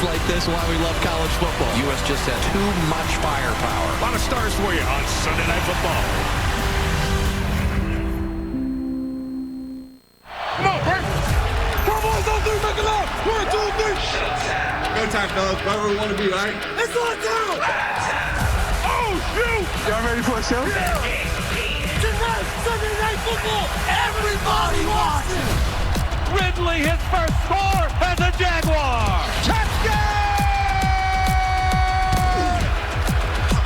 like this, why we love college football. U.S. just had too much firepower. A lot of stars for you on Sunday Night Football. Come on, Brent. Come on, 1, 2, 3, make it loud. 1, 2, 3. Go time, fellas. Right where we want to be, right? It's on down. Oh, shoot. Y'all ready for a show? Yeah. Tonight, Sunday Night Football. Everybody watching. Ridley, his first score as a Jaguar. Touchdown!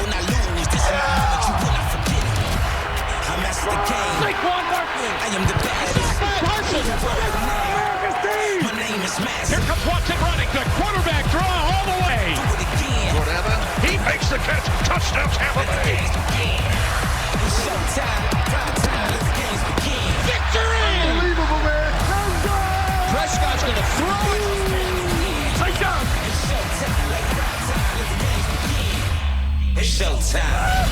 When I lose, this is my moment, you will not forget it. I mastered the game. Saquon Barkley. I am the baddest. Parsons. America's team. My name is Master. Here comes Watson running. The quarterback draw all the way. Do it again. Whatever. He makes the catch. Touchdown, Tampa Bay. It's showtime. Prime time. Let the games begin. Victory! Unbelievable, man. Prescott's going to throw it. Touchdown. It's showtime. Like prime time. Let the games begin. It's showtime.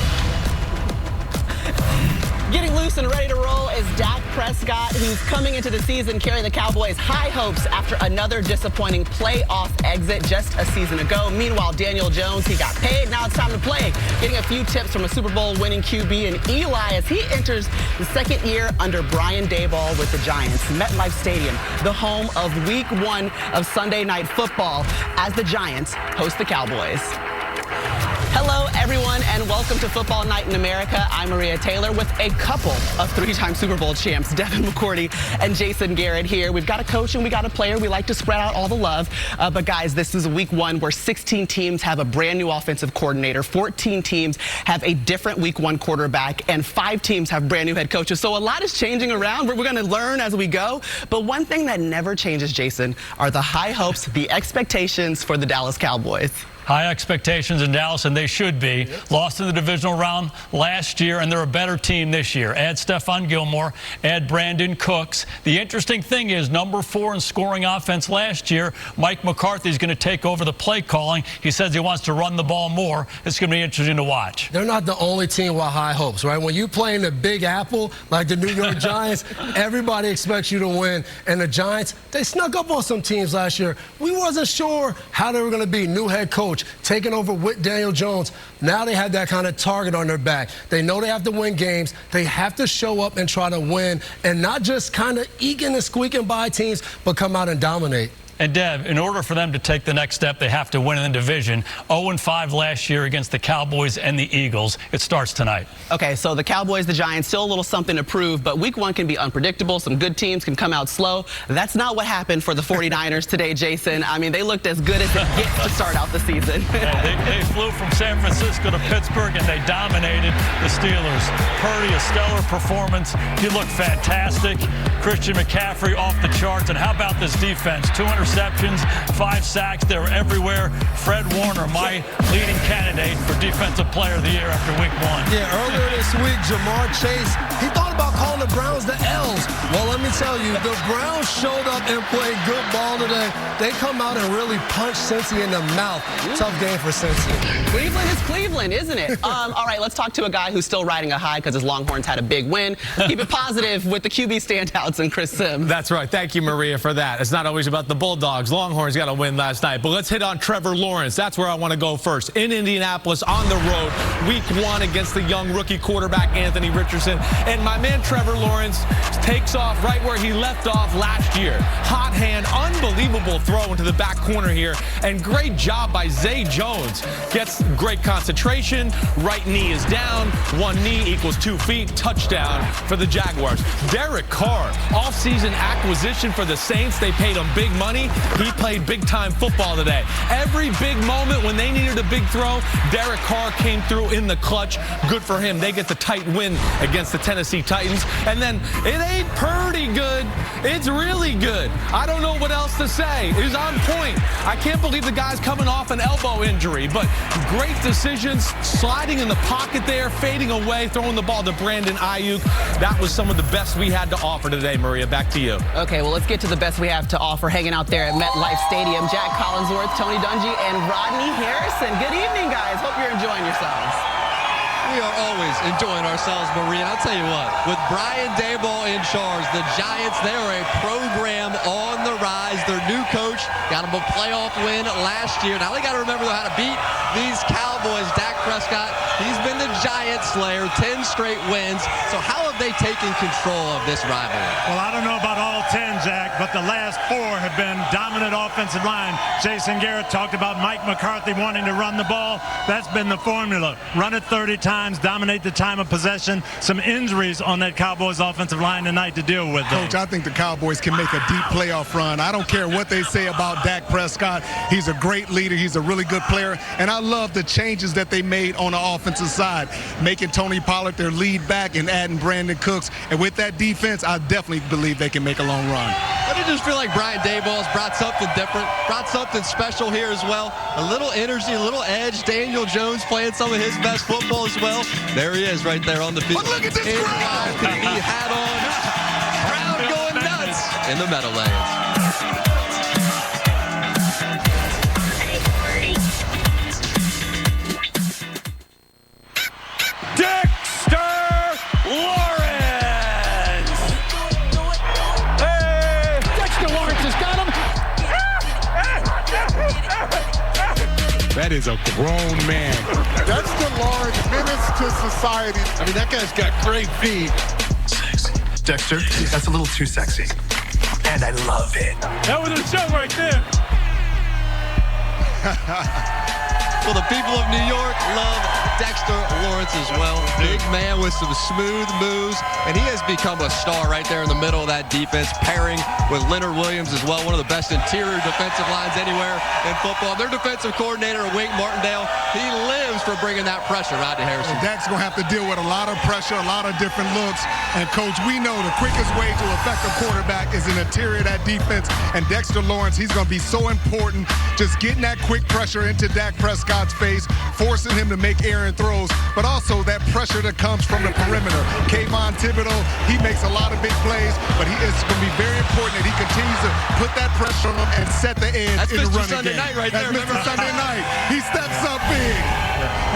Getting loose and ready to roll is Dak Prescott, who's coming into the season carrying the Cowboys' high hopes after another disappointing playoff exit just a season ago. Meanwhile, Daniel Jones, he got paid. Now it's time to play. Getting a few tips from a Super Bowl winning QB and Eli as he enters the second year under Brian Daboll with the Giants. MetLife Stadium, the home of Week 1 of Sunday Night Football as the Giants host the Cowboys. Hello, everyone, and welcome to Football Night in America. I'm Maria Taylor with a couple of three-time Super Bowl champs, Devin McCourty and Jason Garrett here. We've got a coach and we got a player. We like to spread out all the love. But, guys, this is Week 1 where 16 teams have a brand-new offensive coordinator. 14 teams have a different Week 1 quarterback, and 5 teams have brand-new head coaches. So a lot is changing around. We're going to learn as we go. But one thing that never changes, Jason, are the high hopes, the expectations for the Dallas Cowboys. High expectations in Dallas, and they should be. Lost in the divisional round last year, and they're a better team this year. Add Stephon Gilmore, add Brandon Cooks. The interesting thing is, number 4 in scoring offense last year, Mike McCarthy is going to take over the play calling. He says he wants to run the ball more. It's going to be interesting to watch. They're not the only team with high hopes, right? When you play in the Big Apple, like the New York Giants, everybody expects you to win. And the Giants, they snuck up on some teams last year. We wasn't sure how they were going to be. New head coach, taking over with Daniel Jones. Now they have that kind of target on their back. They know they have to win games. They have to show up and try to win and not just kind of eking and squeaking by teams, but come out and dominate. And, Dev, in order for them to take the next step, they have to win in the division. 0-5 last year against the Cowboys and the Eagles. It starts tonight. Okay, so the Cowboys, the Giants, still a little something to prove, but Week 1 can be unpredictable. Some good teams can come out slow. That's not what happened for the 49ers today, Jason. I mean, they looked as good as it gets to start out the season. Yeah, they flew from San Francisco to Pittsburgh, and they dominated the Steelers. Purdy, a stellar performance. He looked fantastic. Christian McCaffrey off the charts. And how about this defense? 2 interceptions, 5 sacks. They were everywhere. Fred Warner, my leading candidate for Defensive Player of the Year after Week 1. Yeah, earlier this week, Jamar Chase, he thought about calling the Browns the L's. Well, let me tell you, the Browns showed up and played good ball today. They come out and really punched Cincy in the mouth. Tough game for Cincy. Cleveland is Cleveland, isn't it? All right, let's talk to a guy who's still riding a high because his Longhorns had a big win. Keep it positive with the QB standouts and Chris Sims. That's right. Thank you, Maria, for that. It's not always about the Bulldogs. Longhorns got a win last night. But let's hit on Trevor Lawrence. That's where I want to go first. In Indianapolis, on the road, Week 1 against the young rookie quarterback, Anthony Richardson. And my man, Trevor Lawrence, takes off right where he left off last year. Hot hand, unbelievable throw into the back corner here. And great job by Zay Jones. Gets great concentration. Right knee is down. 1 knee equals 2 feet. Touchdown for the Jaguars. Derek Carr, offseason acquisition for the Saints. They paid him big money. He played big-time football today. Every big moment when they needed a big throw, Derek Carr came through in the clutch. Good for him. They get the tight win against the Tennessee Titans. And then it ain't pretty good. It's really good. I don't know what else to say. It was on point. I can't believe the guy's coming off an elbow injury, but great decisions, sliding in the pocket there, fading away, throwing the ball to Brandon Ayuk. That was some of the best we had to offer today, Maria. Back to you. Okay, well, let's get to the best we have to offer hanging out there at MetLife Stadium. Jack Collinsworth, Tony Dungy, and Rodney Harrison. Good evening, guys. Hope you're enjoying yourselves. We are always enjoying ourselves, Marie. And I'll tell you what, with Brian Daboll in charge, the Giants, they are a program on the rise. Their new coach got them a playoff win last year. Now they got to remember how to beat these Cowboys. Dak Prescott, he's been the Giant slayer, 10 straight wins. So how have they taken control of this rivalry? Well, I don't know about all 10, Jack, but the last 4 have been dominant offensive line. Jason Garrett talked about Mike McCarthy wanting to run the ball. That's been the formula. Run it 30 times, dominate the time of possession. Some injuries on that Cowboys offensive line tonight to deal with. Coach, I think the Cowboys can make a deep playoff run. I don't care what they say about Dak Prescott. He's a great leader. He's a really good player. And I love the changes that they made on the offensive side, making Tony Pollard their lead back and adding Brandon Cooks. And with that defense, I definitely believe they can make a long run. But I just feel like Brian Daboll's brought something different, brought something special here as well. A little energy, a little edge. Daniel Jones playing some of his best football as well. There he is right there on the field. But look at this crowd! He hat on. Crowd going nuts in the Meadowlands. That is a grown man. Dexter Lawrence, menace to society. I mean, that guy's got great feet. Sexy. Dexter, that's a little too sexy. And I love it. That was a show right there. Well, the people of New York love Dexter Lawrence as well. Big man with some smooth moves, and he has become a star right there in the middle of that defense, pairing with Leonard Williams as well, one of the best interior defensive lines anywhere in football. Their defensive coordinator, Wink Martindale, he lives for bringing that pressure. Rodney Harrison. Well, Dak's going to have to deal with a lot of pressure, a lot of different looks. And, Coach, we know the quickest way to affect a quarterback is an interior of that defense. And Dexter Lawrence, he's going to be so important, just getting that quick pressure into Dak Prescott's face, forcing him to make errant throws, but also that pressure that comes from the perimeter. Kayvon Thibodeau, he makes a lot of big plays, but it's going to be very important that he continues to put that pressure on him and set the edge in the running Sunday game. Night right That's there. Mr. Sunday Night. He steps up big.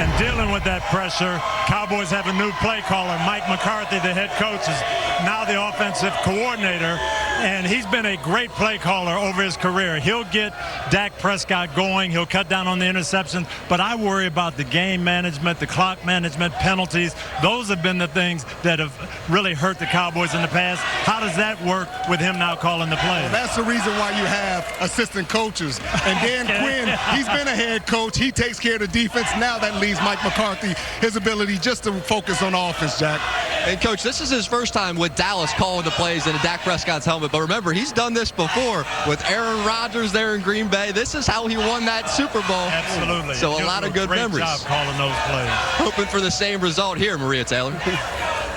And dealing with that pressure, Cowboys have a new play caller. Mike McCarthy, the head coach, is now the offensive coordinator, and he's been a great play caller over his career. He'll get Dak Prescott going. He'll cut down on the interceptions, but I worry about the game management, the clock management, penalties. Those have been the things that have really hurt the Cowboys in the past. How does that work with him now calling the plays? Well, that's the reason why you have assistant coaches. And Dan Quinn, he's been a head coach. He takes care of the defense. Now that leaves Mike McCarthy his ability just to focus on offense, Jack. And, Coach, this is his first time with Dallas calling the plays in a Dak Prescott's helmet. But remember, he's done this before with Aaron Rodgers there in Green Bay. This is how he won that Super Bowl. Absolutely. So a lot of good memories. Great job calling those plays. Hoping for the same result here, Maria Taylor.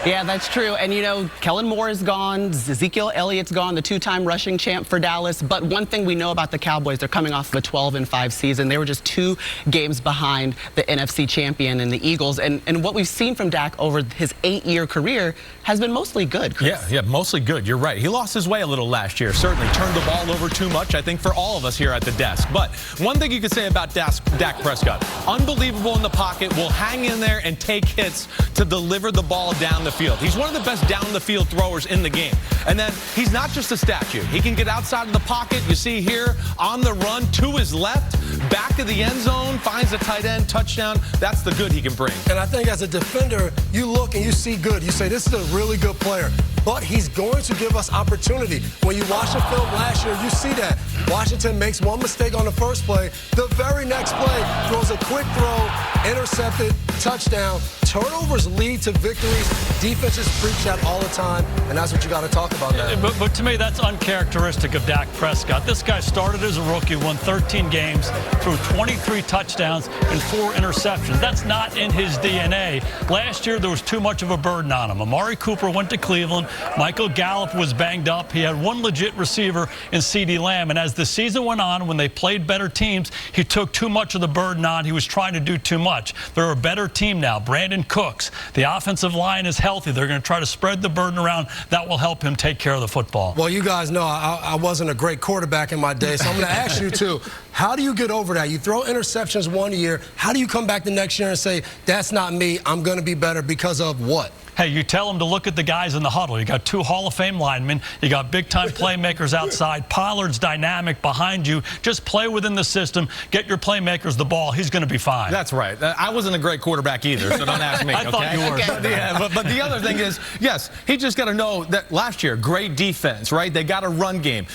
Yeah, that's true. And, you know, Kellen Moore is gone. Ezekiel Elliott's gone, the 2-time rushing champ for Dallas. But one thing we know about the Cowboys, they're coming off of a 12-5 season. They were just 2 games behind the NFC champion and the Eagles. And what we've seen from Dak over his 8-year career has been mostly good, Chris. Yeah, mostly good. You're right. He lost his way a little last year. Certainly turned the ball over too much, I think, for all of us here at the desk. But one thing you could say about Dak Prescott, unbelievable in the pocket, will hang in there and take hits to deliver the ball down the field. He's one of the best down the field throwers in the game. And then he's not just a statue. He can get outside of the pocket. You see here on the run to his left, back of the end zone, finds a tight end, touchdown. That's the good he can bring. And I think as a defender, you look and you see good. You say, this is a really good player. But he's going to give us opportunity. When you watch the film last year, you see that. Washington makes one mistake on the first play. The very next play throws a quick throw, intercepted, touchdown. Turnovers lead to victories. Defenses preach that all the time, and that's what you got to talk about now. But to me, that's uncharacteristic of Dak Prescott. This guy started as a rookie, won 13 games, threw 23 touchdowns and 4 interceptions. That's not in his DNA. Last year, there was too much of a burden on him. Amari Cooper went to Cleveland. Michael Gallup was banged up. He had one legit receiver in CeeDee Lamb. And as the season went on, when they played better teams, he took too much of the burden on. He was trying to do too much. They're a better team now. Brandon and Cooks. The offensive line is healthy. They're going to try to spread the burden around. That will help him take care of the football. Well, you guys know I wasn't a great quarterback in my day, so I'm going to ask you, too, how do you get over that? You throw interceptions one year. How do you come back the next year and say, that's not me, I'm going to be better because of what? Hey, you tell them to look at the guys in the huddle. You got 2 Hall of Fame linemen. You got big-time playmakers outside. Pollard's dynamic behind you. Just play within the system. Get your playmakers the ball. He's going to be fine. That's right. I wasn't a great quarterback either, so don't ask me. I thought you were. Okay. Yeah, but the other thing is, yes, he just got to know that last year, great defense, right? They got a run game.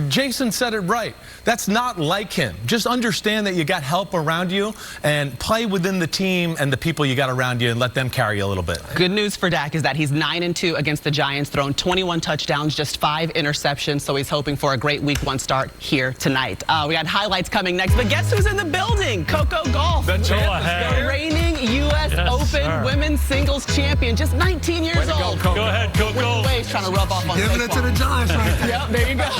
Jason said it right. That's not like him. Just understand that you got help around you and play within the team and the people you got around you and let them carry you a little bit. Good news for Dak is that he's 9-2 against the Giants, thrown 21 touchdowns, just 5 interceptions, so he's hoping for a great week 1 start here tonight. We got highlights coming next, but guess who's in the building? Coco Gauff, the reigning U.S. Open women's singles champion, just 19 years old. Go ahead, Coco. He's trying to rub off on Giving it to the Giants right there. Yep, there you go.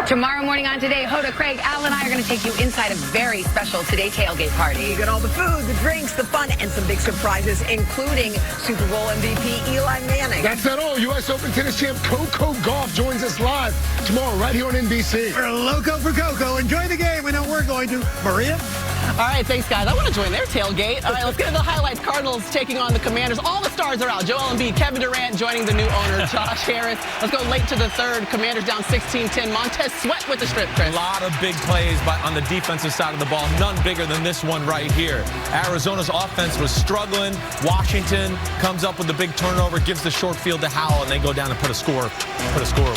Tomorrow morning on Today, Hoda, Craig, Al, and I are going to take you inside a very special Today tailgate party. You get all the food, the drinks, the fun, and some big surprises, including Super Bowl MVP Eli Manning. That's not all. U.S. Open tennis champ Coco Gauff joins us live tomorrow right here on NBC. We're loco for Coco. Enjoy the game. We know we're going to. Maria? All right, thanks, guys. I want to join their tailgate. All right, let's get to the highlights. Cardinals taking on the Commanders. All the stars are out. Joel Embiid, Kevin Durant joining the new owner, Josh Harris. Let's go late to the third. Commanders down 16-10. Montez Sweat with the strip, Chris. A lot of big plays on the defensive side of the ball. None bigger than this one right here. Arizona's offense was struggling. Washington comes up with the big turnover, gives the short field to Howell, and they go down and put a score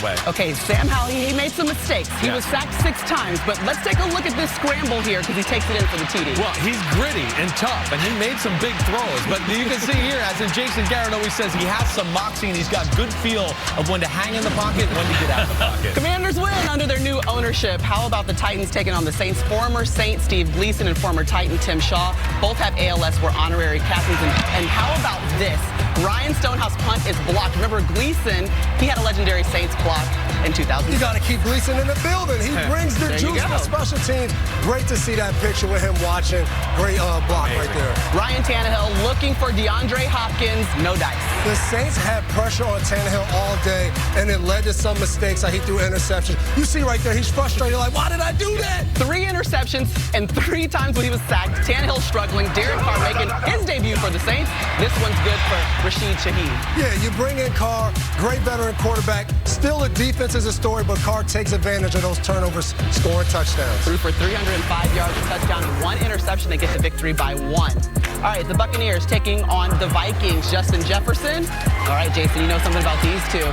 away. Okay, Sam Howell, he made some mistakes. He was sacked 6 times, but let's take a look at this scramble here because he takes it in for the TD. Well, he's gritty and tough, and he made some big throws. But you can see here, as in Jason Garrett always says, he has some moxie, and he's got good feel of when to hang in the pocket and when to get out of the pocket. Commanders win under their new ownership. How about the Titans taking on the Saints? Former Saint Steve Gleason and former Titan Tim Shaw both have ALS, were honorary captains. And how about this? Ryan Stonehouse punt is blocked. Remember, Gleason, he had a legendary Saints block in 2000. You got to keep Gleason in the building. He brings the juice for special teams. Great to see that picture with him watching. Great block right there. Ryan Tannehill looking for DeAndre Hopkins. No dice. The Saints had pressure on Tannehill all day, and it led to some mistakes. He threw interceptions. You see right there, he's frustrated. Like, why did I do that? 3 interceptions and 3 times when he was sacked. Tannehill struggling. Derek Carr making his debut for the Saints. This one's good for Rashid Shaheed. Yeah, you bring in Carr, great veteran quarterback. Still, the defense is a story, but Carr takes advantage of those turnovers, scoring touchdowns. Threw for 305 yards, a touchdown, and 1 interception. They get the victory by 1. All right, the Buccaneers taking on the Vikings. Justin Jefferson. All right, Jason, you know something about these two.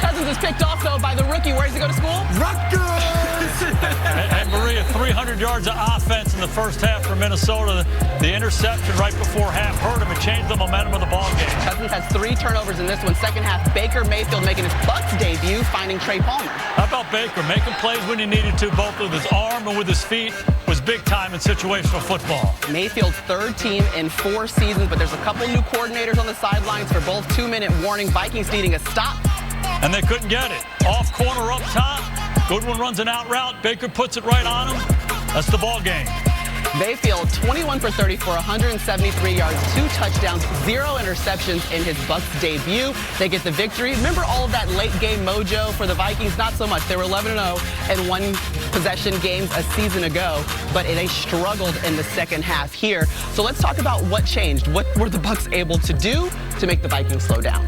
Cousins is picked off, though, by the rookie. Where does he go to school? Rutgers! And Maria, 300 yards of offense in the first half for Minnesota. The interception right before half hurt him and changed the momentum of the ball game. Cousins has 3 turnovers in this one. Second half, Baker Mayfield making his Bucs debut, finding Trey Palmer. How about Baker making plays when he needed to, both with his arm and with his feet? Was big time in situational football. Mayfield's 3rd team in 4 seasons, but there's a couple new coordinators on the sidelines for both 2-minute warning. Vikings needing a stop. And they couldn't get it. Off corner up top. Goodwin runs an out route. Baker puts it right on him. That's the ball game. Mayfield, 21 for 30 for 173 yards, 2 touchdowns, 0 interceptions in his Bucs debut. They get the victory. Remember all of that late game mojo for the Vikings? Not so much. They were 11-0 in 1 possession games a season ago, but they struggled in the second half here. So let's talk about what changed. What were the Bucs able to do to make the Vikings slow down?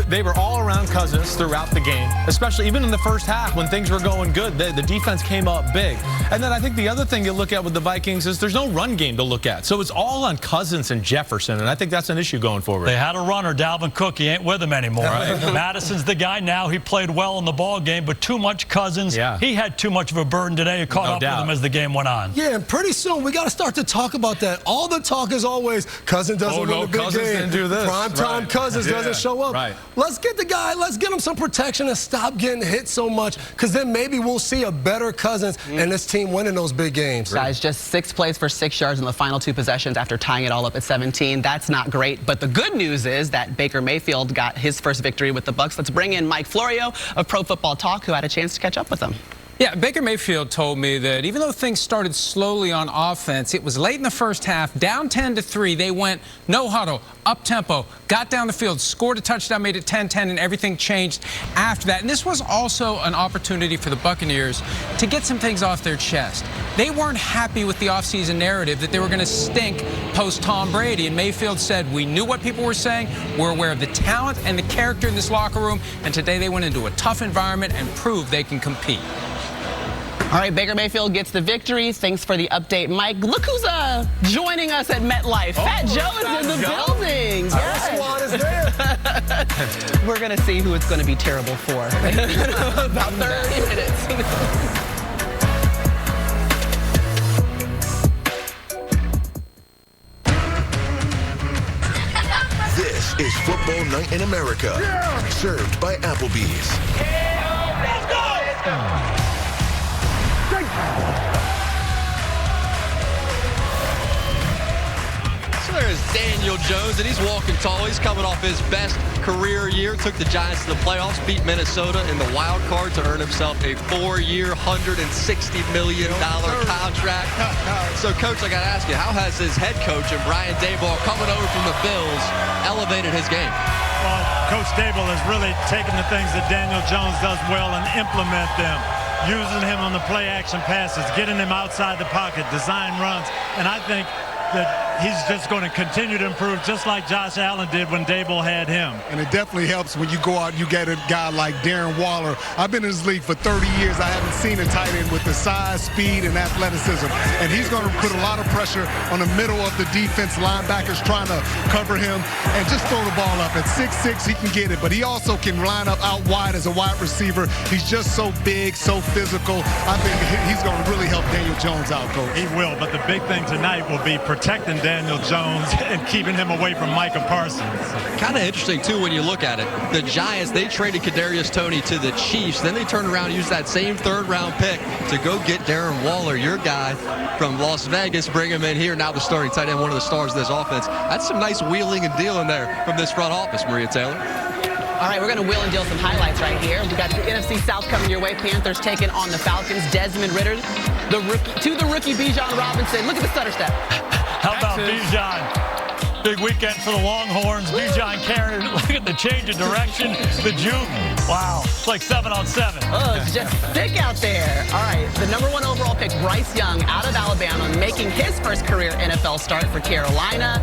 They were all around Cousins throughout the game, especially even in the first half when things were going good. The defense came up big. And then I think the other thing you look at with the Vikings is there's no run game to look at. So it's all on Cousins and Jefferson, and I think that's an issue going forward. They had a runner, Dalvin Cook. He ain't with him anymore. Madison's the guy now. He played well in the ball game, but too much Cousins. Yeah. He had too much of a burden today. It caught up with him as the game went on. Yeah, and pretty soon we got to start to talk about that. All the talk is always Cousins doesn't win the big Cousins game. didn't do this. Primetime Cousins doesn't show up. Right. Let's get the guy. Let's get him some protection and stop getting hit so much, because then maybe we'll see a better Cousins and this team winning those big games. Guys, just 6 plays for 6 yards in the final 2 possessions after tying it all up at 17. That's not great, but the good news is that Baker Mayfield got his first victory with the Bucs. Let's bring in Mike Florio of Pro Football Talk, who had a chance to catch up with them. Yeah, Baker Mayfield told me that even though things started slowly on offense, it was late in the first half, down 10-3. They went no huddle, up tempo, got down the field, scored a touchdown, made it 10-10, and everything changed after that. And this was also an opportunity for the Buccaneers to get some things off their chest. They weren't happy with the offseason narrative that they were going to stink post Tom Brady. And Mayfield said, we knew what people were saying. We're aware of the talent and the character in this locker room. And today they went into a tough environment and proved they can compete. All right, Baker Mayfield gets the victory. Thanks for the update, Mike. Look who's joining us at MetLife. Fat Joe is in the building. Yes. Squad is there. We're going to see who it's going to be terrible for. About 30 minutes. This is Football Night in America, served by Applebee's. Let's go! So there's Daniel Jones, and he's walking tall. He's coming off his best career year. Took the Giants to the playoffs, beat Minnesota in the wild card to earn himself a 4-year, $160 million contract. So, Coach, I got to ask you, how has his head coach and Brian Daboll coming over from the Bills elevated his game? Well, Coach Daboll has really taken the things that Daniel Jones does well and implement them. Using him on the play-action passes, getting him outside the pocket, design runs. And I think that he's just going to continue to improve just like Josh Allen did when Daboll had him. And it definitely helps when you go out and you get a guy like Darren Waller. I've been in this league for 30 years. I haven't seen a tight end with the size, speed, and athleticism. And he's going to put a lot of pressure on the middle of the defense. Linebackers trying to cover him and just throw the ball up. At 6'6", he can get it. But he also can line up out wide as a wide receiver. He's just so big, so physical. I think he's going to really help Daniel Jones out, Coach. He will, but the big thing tonight will be protecting Daniel Jones and keeping him away from Micah Parsons. Kind of interesting, too, when you look at it. The Giants, they traded Kadarius Toney to the Chiefs. Then they turned around and used that same third-round pick to go get Darren Waller, your guy from Las Vegas, bring him in here. Now the starting tight end, one of the stars of this offense. That's some nice wheeling and dealing there from this front office, Maria Taylor. All right, we're going to wheel and deal some highlights right here. We got the NFC South coming your way. Panthers taking on the Falcons. Desmond Ridder, the rookie Bijan Robinson. Look at the stutter step. How about Bijan? Big weekend for the Longhorns. Bijan carrying. Look at the change of direction. The juke. Wow. It's like 7-on-7. Oh, it's just thick out there. All right. The #1 overall pick, Bryce Young, out of Alabama, making his first career NFL start for Carolina.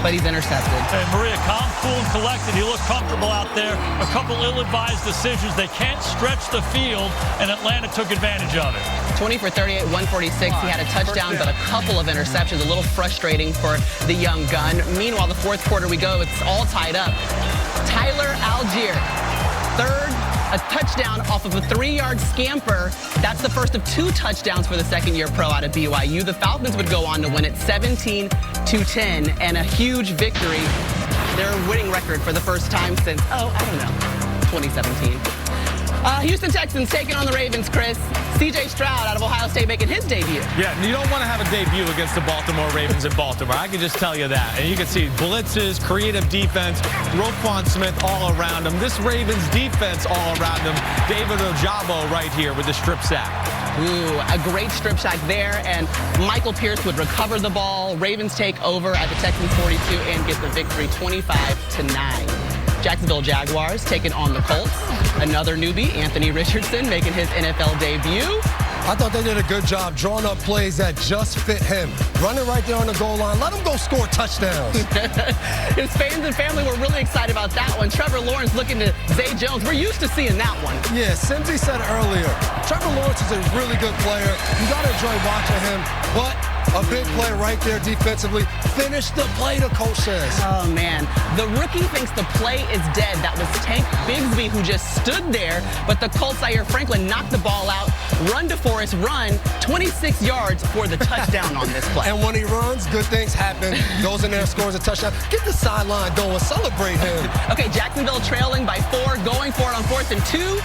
But he's intercepted. And Maria, calm, cool, and collected. He looked comfortable out there. A couple ill-advised decisions. They can't stretch the field, and Atlanta took advantage of it. 20 for 38, 146. He had a touchdown, but a couple of interceptions. A little frustrating for the young gun. Meanwhile, the fourth quarter we go. It's all tied up. Tyler Algier, a touchdown off of a 3-yard scamper. That's the first of 2 touchdowns for the second-year pro out of BYU. The Falcons would go on to win it 17-10, and a huge victory. Their winning record for the first time since, 2017. Houston Texans taking on the Ravens, Chris. C.J. Stroud out of Ohio State making his debut. Yeah, you don't want to have a debut against the Baltimore Ravens in Baltimore. I can just tell you that. And you can see blitzes, creative defense, Roquan Smith all around him. This Ravens defense all around him. David Ojabo right here with the strip sack. Ooh, a great strip sack there, and Michael Pierce would recover the ball. Ravens take over at the Texans 42 and get the victory 25-9. Jacksonville Jaguars taking on the Colts. Another newbie, Anthony Richardson, making his NFL debut. I thought they did a good job drawing up plays that just fit him. Running right there on the goal line. Let him go score touchdowns. His fans and family were really excited about that one. Trevor Lawrence looking to Zay Jones. We're used to seeing that one. Yeah, Simsy said earlier, Trevor Lawrence is a really good player. You got to enjoy watching him, but a big play right there defensively. Finish the play, the coach says. Oh, man. The rookie thinks the play is dead. That was Tank Bigsby who just stood there, but the Colts, Zaire Franklin knocked the ball out. Run to Forrest, run 26 yards for the touchdown on this play. And when he runs, good things happen. Goes in there, scores a touchdown. Get the sideline going. Celebrate him. Okay, Jacksonville trailing by 4, going for it on 4th and 2.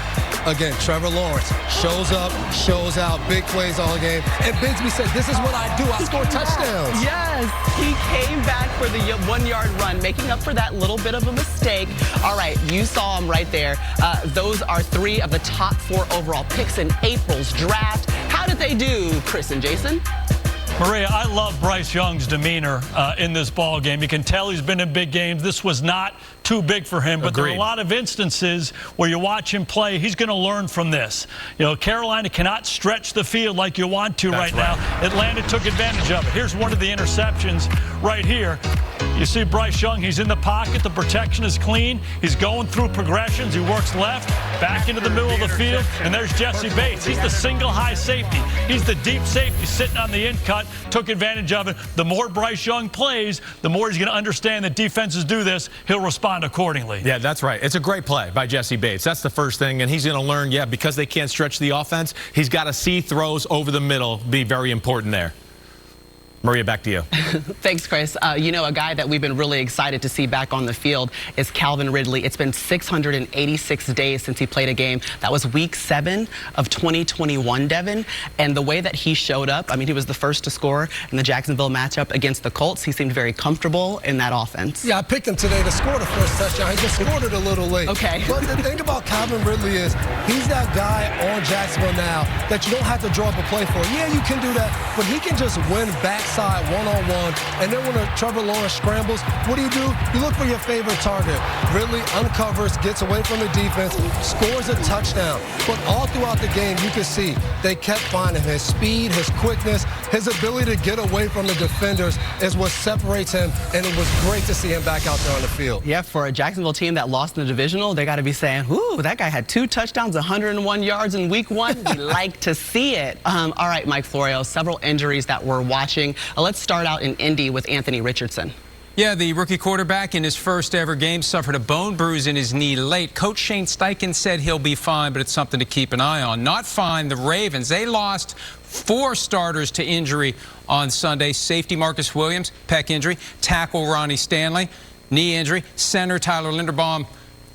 again, Trevor Lawrence shows up, shows out, big plays all game. And Bigsby said, this is what I do. I score touchdowns. Yes, he came back for the 1-yard run, making up for that little bit of a mistake. All right, you saw him right there. Those are 3 of the top 4 overall picks in April's draft. How did they do, Chris and Jason? Maria, I love Bryce Young's demeanor in this ball game. You can tell he's been in big games. This was not too big for him, but there are a lot of instances where you watch him play. He's going to learn from this. You know, Carolina cannot stretch the field like you want to right now. Atlanta took advantage of it. Here's one of the interceptions right here. You see Bryce Young, he's in the pocket. The protection is clean. He's going through progressions. He works left, back into the middle of the field, and there's Jesse Bates. He's the single high safety. He's the deep safety sitting on the in cut, took advantage of it. The more Bryce Young plays, the more he's going to understand that defenses do this. He'll respond accordingly. Yeah, that's right. It's a great play by Jesse Bates. That's the first thing, and he's going to learn, yeah, because they can't stretch the offense, he's got to see throws over the middle, be very important there. Maria, back to you. Thanks, Chris. You know, a guy that we've been really excited to see back on the field is Calvin Ridley. It's been 686 days since he played a game. That was week 7 of 2021, Devin. And the way that he showed up, I mean, he was the first to score in the Jacksonville matchup against the Colts. He seemed very comfortable in that offense. Yeah, I picked him today to score the first touchdown. He just scored it a little late. Okay. But the thing about Calvin Ridley is he's that guy on Jacksonville now that you don't have to draw up a play for. Yeah, you can do that, but he can just win backside one-on-one, and then when Trevor Lawrence scrambles, what do? You look for your favorite target. Ridley uncovers, gets away from the defense, scores a touchdown. But all throughout the game, you can see they kept finding his speed, his quickness, his ability to get away from the defenders is what separates him, and it was great to see him back out there on the field. Yeah, for a Jacksonville team that lost in the divisional, they got to be saying, ooh, that guy had 2 touchdowns, 101 yards in week 1. We like to see it. All right, Mike Florio, several injuries that we're watching. Let's start out in Indy with Anthony Richardson. Yeah, the rookie quarterback in his first ever game suffered a bone bruise in his knee late. Coach Shane Steichen said he'll be fine, but it's something to keep an eye on. Not fine, the Ravens. They lost 4 starters to injury on Sunday. Safety Marcus Williams, pec injury. Tackle Ronnie Stanley, knee injury. Center Tyler Linderbaum,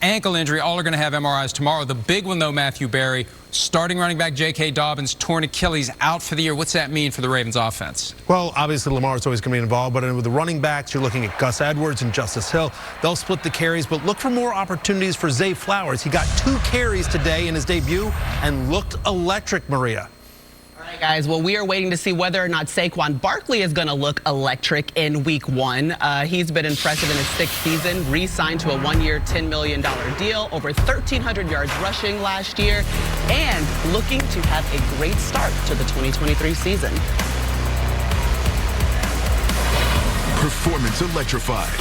ankle injury. All are going to have MRIs tomorrow. The big one, though, Matthew Berry. Starting running back J.K. Dobbins, torn Achilles, out for the year. What's that mean for the Ravens offense? Well, obviously Lamar's always going to be involved, but with the running backs, you're looking at Gus Edwards and Justice Hill. They'll split the carries, but look for more opportunities for Zay Flowers. He got 2 carries today in his debut and looked electric, Maria. All right, guys, well, we are waiting to see whether or not Saquon Barkley is going to look electric in week 1. He's been impressive in his 6th season, re-signed to a 1-year, $10 million deal, over 1,300 yards rushing last year, and looking to have a great start to the 2023 season. Performance electrified.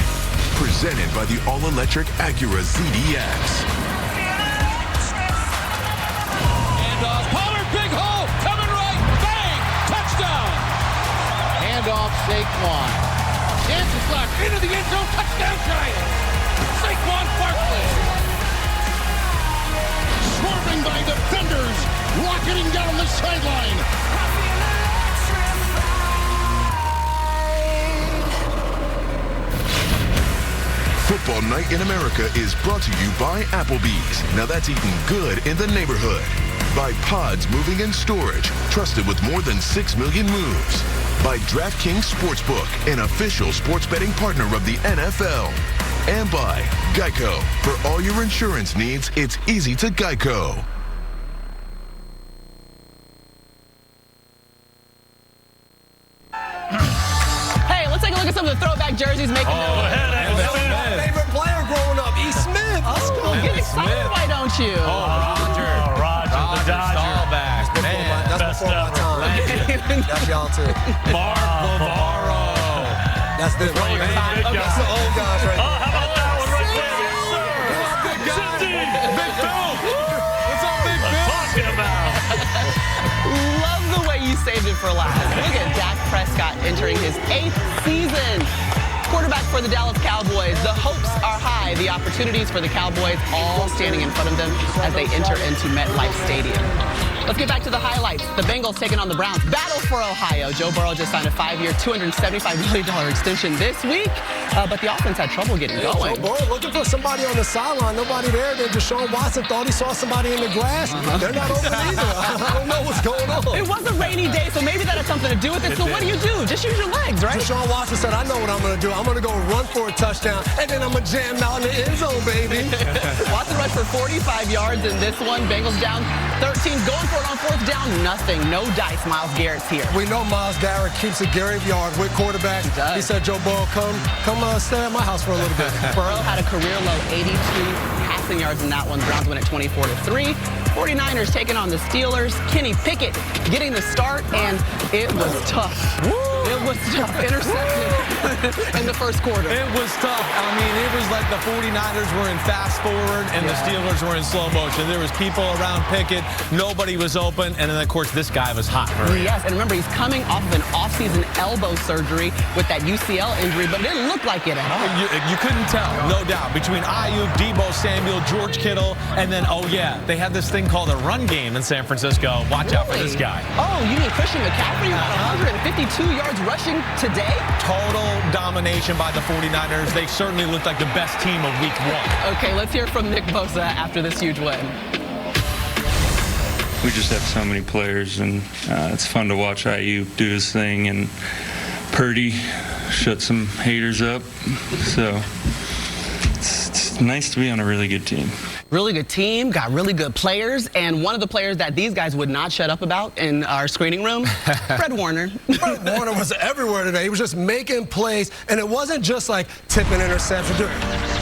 Presented by the all-electric Acura ZDX. Pollard, big hole, coming right, bang, touchdown. Handoff, Saquon. Chances left, into the end zone, touchdown Giants. Saquon Barkley. Swerving by defenders, rocketing down the sideline. Football Night in America is brought to you by Applebee's. Now that's eating good in the neighborhood. By Pods Moving and Storage, trusted with more than 6 million moves. By DraftKings Sportsbook, an official sports betting partner of the NFL. And by Geico. For all your insurance needs, it's easy to Geico. Hey, let's take a look at some of the throwback jerseys making my favorite player growing up, E. Smith. Let's go. Get excited, why don't you? Roger, the Dodger. That's before my time. That's y'all too. Mark Bavaro. That's the old guys right Oh, how about that one right there? Cindy. Big Bill. What's up, Big Bill? Talking about. Love the way you saved it for last. Look at Dak Prescott entering his 8th season. Quarterback for the Dallas Cowboys. The hopes are high. The opportunities for the Cowboys all standing in front of them as they enter into MetLife Stadium. Let's get back to the highlights. The Bengals taking on the Browns. Battle for Ohio. Joe Burrow just signed a 5-year, $275 million extension this week, but the offense had trouble getting going. Joe Burrow looking for somebody on the sideline. Nobody there. Then Deshaun Watson thought he saw somebody in the grass. They're not open either. I don't know what's going on. It was a rainy day, so maybe that had something to do with it. So what do? Just use your legs, right? Deshaun Watson said, I know what I'm going to do. I'm going to go run for a touchdown, and then I'm going to jam out in the end zone, baby. Watson rushed for 45 yards in this one. Bengals down 13. Going for it on fourth down. Nothing. No dice. Myles Garrett's here. We know Myles Garrett keeps a graveyard with quarterbacks. He said, Joe Burrow, come stay at my house for a little bit. Burrow had a career low 82 passing yards in that one. Browns win at 24-3. 49ers taking on the Steelers. Kenny Pickett getting the start, and it was tough. It was tough. Intercepted in the first quarter. It was tough. I mean, it was like the 49ers were in fast forward and the Steelers were in slow motion. There was people around Pickett. Nobody was open. And then, of course, this guy was hot. Yes, and remember, he's coming off of an off-season elbow surgery with that UCL injury, but it didn't look like it at all. You couldn't tell, no doubt. Between Ayuk, Debo Samuel, George Kittle, and then, oh, yeah, they had this thing called a run game in San Francisco. Watch out for this guy. Oh, you mean Christian McCaffrey? 152 yards rushing today? Total domination by the 49ers. They certainly looked like the best team of week 1. Okay, let's hear from Nick Bosa after this huge win. We just have so many players, and it's fun to watch IU do his thing, and Purdy shut some haters up. So it's nice to be on a really good team. Really good team, got really good players, and one of the players that these guys would not shut up about in our screening room, Fred Warner. Fred Warner was everywhere today. He was just making plays, and it wasn't just like tipping interception.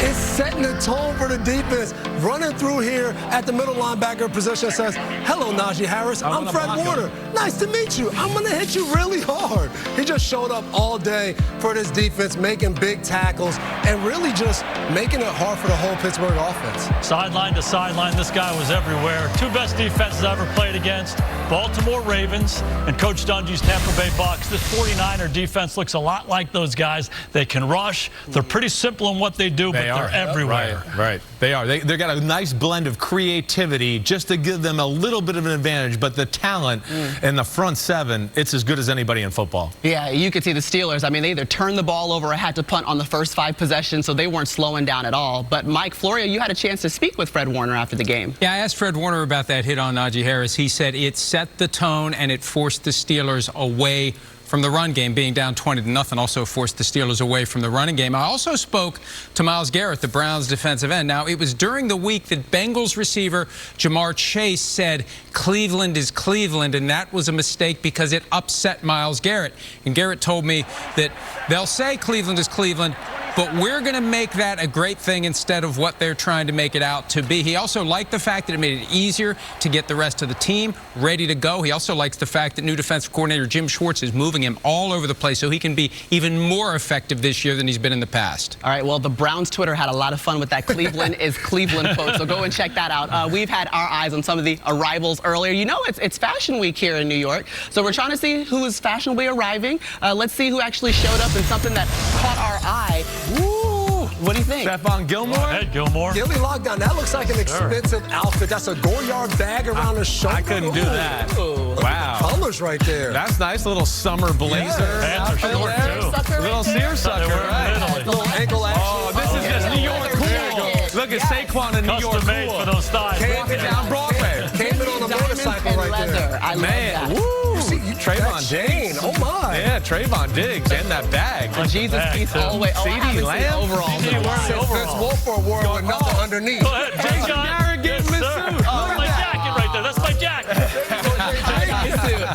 It's setting the tone for the defense. Running through here at the middle linebacker position says, hello, Najee Harris. I'm Fred Warner. Nice to meet you. I'm going to hit you really hard. He just showed up all day for this defense, making big tackles, and really just making it hard for the whole Pittsburgh offense. Sideline to sideline, this guy was everywhere. Two best defenses I ever played against, Baltimore Ravens and Coach Dungy's Tampa Bay Bucs. This 49er defense looks a lot like those guys. They can rush. They're pretty simple in what they do, but they're everywhere. Right. They are. They got a nice blend of creativity just to give them a little bit of an advantage, but the talent in the front seven, it's as good as anybody in football. Yeah, you could see the Steelers. I mean, they either turned the ball over or had to punt on the first 5 possessions, so they weren't slowing down at all. But Mike Florio, you had a chance to speak with Fred Warner after the game. Yeah, I asked Fred Warner about that hit on Najee Harris. He said it set the tone and it forced the Steelers away from the run game. Being down 20-0 also forced the Steelers away from the running game. I also spoke to Myles Garrett, the Browns defensive end. Now, it was during the week that Bengals receiver Jamar Chase said Cleveland is Cleveland, and that was a mistake because it upset Myles Garrett. And Garrett told me that they'll say Cleveland is Cleveland, but we're going to make that a great thing instead of what they're trying to make it out to be. He also liked the fact that it made it easier to get the rest of the team ready to go. He also likes the fact that new defensive coordinator Jim Schwartz is moving him all over the place so he can be even more effective this year than he's been in the past. All right, well, the Browns Twitter had a lot of fun with that Cleveland is Cleveland quote, so go and check that out. We've had our eyes on some of the arrivals earlier. You know, it's Fashion Week here in New York, so we're trying to see who is fashionably arriving. Let's see who actually showed up in something that caught our eye. Ooh, what do you think? Stephon Gilmore? Go ahead, Gilmore. Gilly Lockdown, that looks like an expensive outfit. That's a Goyard bag around the shoulder. I couldn't do that. Ooh, wow. Colors right there. That's nice. Little summer blazer. Pants are short, too. Little seersucker, right? Little ankle action. Oh, this is just New York cool. Look at Saquon in New York Custom made for those thighs. Walking down Broadway. Came in on a motorcycle right there. I love that. Woo. Trayvon Diggs. Oh, my. Yeah, Trayvon Diggs and that bag. Jesus piece all the way. CD Lamb. Overall. Vince Wilfork wore with nothing underneath. Go ahead, Jay Garrett getting the suit. That's my jacket right there. That's my jacket.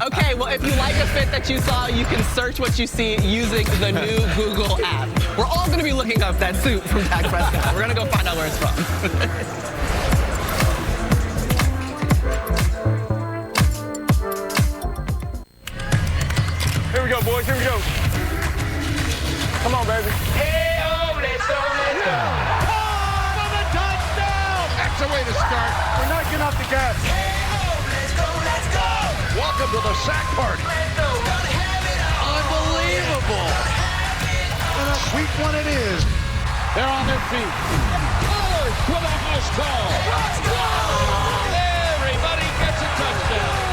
Okay, well, if you like a fit that you saw, you can search what you see using the new Google app. We're all going to be looking up that suit from Dak Prescott. We're going to go find out where it's from. Here we go, boys. Here we go. Come on, baby. Hey-oh, let's go, let's go. Oh, for the touchdown. That's the way to start. We're not getting off the gas. Hey-oh, let's go, let's go. Welcome to the sack party. Unbelievable. And a sweet one it is. They're on their feet. Oh, with a house call. Let's go. Everybody gets a touchdown.